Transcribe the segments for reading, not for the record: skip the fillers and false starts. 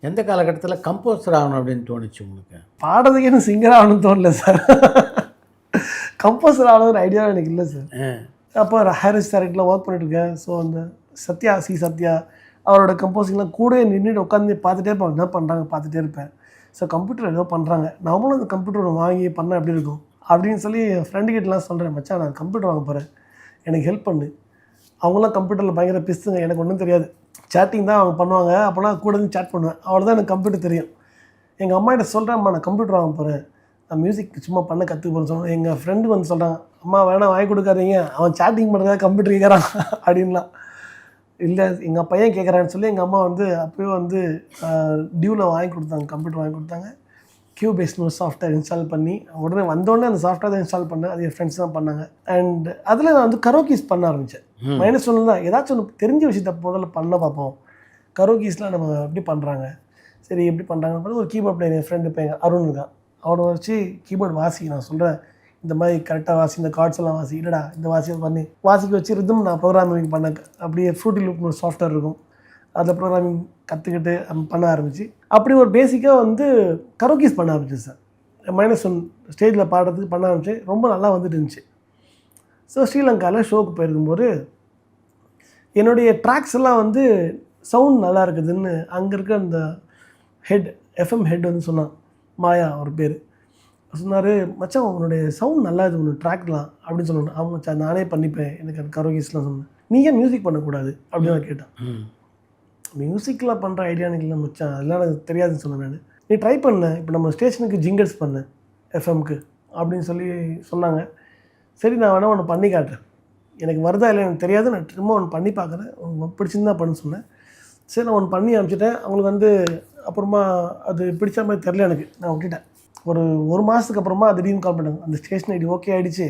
எந்த காலகட்டத்தில் கம்போசர் ஆகணும் அப்படின்னு தோணுச்சு உங்களுக்கு? பாடுறதுக்கு எனக்கு சிங்கர் ஆகணும்னு தோணல சார். கம்போசர் ஆகணுங்கிற ஐடியா எனக்கு இல்லை சார். அப்போ ஹாரிஸ் டைரக்டில் ஒர்க் பண்ணிட்டுருக்கேன். ஸோ அந்த சத்யா அவரோட கம்போசிங்லாம் கூட நின்றுட்டு உட்காந்து பார்த்துட்டே இருப்பேன். என்ன பண்ணுறாங்க பார்த்துட்டே இருப்பேன். ஸோ கம்ப்யூட்டர் ஏதோ பண்ணுறாங்க, நம்மளும் அந்த கம்ப்யூட்டர் வாங்கி பண்ணால் எப்படி இருக்கும் அப்படின்னு சொல்லி என் ஃப்ரெண்டுக்கிட்டலாம் சொல்கிறேன், மச்சான் நான் கம்ப்யூட்டர் வாங்க போகிறேன், எனக்கு ஹெல்ப் பண்ணு. அவங்களாம் கம்ப்யூட்டரில் பயங்கர பிஸ்துங்க, எனக்கு ஒன்றும் தெரியாது. சேட்டிங் தான் அவங்க பண்ணுவாங்க, அப்போலாம் கூட இருந்து சேட் பண்ணுவேன், அவ்வளோதான் எனக்கு கம்ப்யூட்டர் தெரியும். எங்கள் அம்மாகிட்ட சொல்கிறேன்ம்மா நான் கம்ப்யூட்டர் வாங்க போகிறேன், நான் மியூசிக் சும்மா பண்ண கற்றுக்க போகிறேன்னு சொன்னேன். எங்கள் ஃப்ரெண்டு வந்து சொல்கிறான், அம்மா வேணாம் வாங்கி கொடுக்காதீங்க, அவன் சேட்டிங் பண்ணுறதா கம்ப்யூட்டர் கேட்குறான் அப்படின்லாம். இல்லை எங்கள் பையன் கேட்குறான்னு சொல்லி எங்கள் அம்மா வந்து அப்போயே வந்து டியூவில் வாங்கி கொடுத்தாங்க, கம்ப்யூட்டர் வாங்கி கொடுத்தாங்க. கியூபேஸ்னு ஒரு சாஃப்ட்வேர் இன்ஸ்டால் பண்ணி உடனே வந்தோடனே அந்த சாஃப்ட்வேர் தான் இன்ஸ்டால் பண்ணேன். அது என் ஃப்ரெண்ட்ஸ் தான் பண்ணாங்க. அண்ட் அதில் நான் வந்து கரோக்கீஸ் பண்ண ஆரம்பித்தேன். -1 தான், ஏதாச்சும் ஒன்று தெரிஞ்ச விஷயத்த முதல்ல பண்ண பார்ப்போம். கரோக்கீஸ்லாம் நம்ம எப்படி பண்ணுறாங்க, சரி எப்படி பண்ணுறாங்கன்னு பார்த்து ஒரு கீபோர்ட் பிளேயர் என் ஃப்ரெண்டு இப்போ எங்கள் அருண் தான், அவனை வச்சு கீபோர்டு வாசி நான் சொல்கிறேன், இந்த மாதிரி கரெக்டாக வாசி, இந்த கார்ட்ஸ் எல்லாம் வாசி, இல்லைடா இந்த வாசியை பண்ணி வாசிக்க வச்சு ரிதம் நான் ப்ரோக்ராமிங் பண்ண அப்படியே ஃப்ரூட்டி லூப்னு ஒரு சாஃப்ட்வேர் இருக்கும், அதில் ப்ரோக்ராமிங் கற்றுக்கிட்டு பண்ண ஆரம்பிச்சு அப்படி ஒரு பேசிக்காக வந்து கரோக்கீஸ் பண்ண ஆரம்பிச்சேன் சார். -1 ஸ்டேஜில் பாடுறதுக்கு பண்ண ஆரம்பிச்சு ரொம்ப நல்லா வந்துட்டு இருந்துச்சு. ஸோ ஸ்ரீலங்காவில் ஷோக்கு போயிருக்கும்போது என்னுடைய ட்ராக்ஸ் எல்லாம் வந்து சவுண்ட் நல்லா இருக்குதுன்னு அங்கே இருக்க அந்த எஃப்எம் ஹெட் வந்து சொன்னான், மாயா ஒரு பேர் சொன்னார், மச்சான் உன்னுடைய சவுண்ட் நல்லா இது ஒன்று ட்ராக்லாம் அப்படின்னு சொல்லணும். அவங்க மச்சான் நானே பண்ணிப்பேன், எனக்கு அந்த கரோக்கீஸ்லாம் சொன்னேன். நீ ஏன் மியூசிக் பண்ணக்கூடாது அப்படின்னு நான் கேட்டேன். மியூசிக்லாம் பண்ணுற ஐடியா எனக்கு இல்லை மச்சான், அதெல்லாம் எனக்கு தெரியாதுன்னு சொன்னேன் நான். நீ ட்ரை பண்ண, இப்போ நம்ம ஸ்டேஷனுக்கு ஜிங்கர்ஸ் பண்ண எஃப்எம்க்கு அப்படின்னு சொல்லி சொன்னாங்க. சரி நான் வேணால் ஒன்று பண்ணி காட்டுறேன், எனக்கு வருதா இல்லை எனக்கு தெரியாது, நான் திரும்ப ஒன்று பண்ணி பார்க்குறேன், உங்களுக்கு பிடிச்சிருந்தா பண்ணு சொன்னேன். சரி நான் ஒன்று பண்ணி அனுப்பிச்சிட்டேன். அவங்களுக்கு வந்து அப்புறமா அது பிடிச்ச மாதிரி தெரில, எனக்கு நான் விட்டுட்டேன். ஒரு மாதத்துக்கு அப்புறமா திடீர்னு கால் பண்ணாங்க, அந்த ஸ்டேஷன் ஐடி ஓகே ஆகிடுச்சு,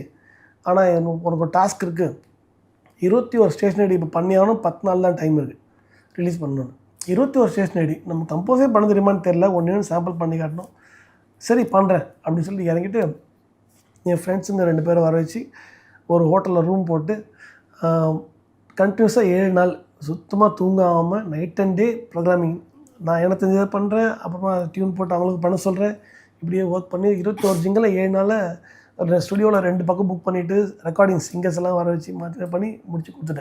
ஆனால் உனக்கு ஒரு டாஸ்க் இருக்குது, 21 ஸ்டேஷன் ஐடி இப்போ பண்ணியாலும் 10 நாள் தான் டைம் இருக்குது ரிலீஸ் பண்ணணும். 21 ஸ்டேஷன் ஐடி நம்ம கம்போஸே பண்ண தெரியுமான்னு தெரில, ஒன்று சாம்பிள் பண்ணி காட்டணும். சரி பண்ணுறேன் அப்படின்னு சொல்லி இறங்கிட்டு என் ஃப்ரெண்ட்ஸுங்க 2 பேரை வர வச்சு ஒரு ஹோட்டலில் ரூம் போட்டு கண்டினியூஸாக 7 நாள் சுத்தமாக தூங்காமல் நைட் அண்ட் டே ப்ரோக்ராமிங் நான் என்ன தெரிஞ்சதை பண்ணுறேன், அப்புறமா டியூன் போட்டு அவங்களுக்கு பண்ண சொல்கிறேன். இப்படியே ஒர்க் பண்ணி 21 ஜிங்கில் 7 நாளில் ஸ்டுடியோவில் 2 பக்கம் புக் பண்ணிவிட்டு ரெக்கார்டிங் சிங்கர்ஸ் எல்லாம் வர வச்சு மாற்றி பண்ணி முடிச்சு கொடுத்துட்டேன்.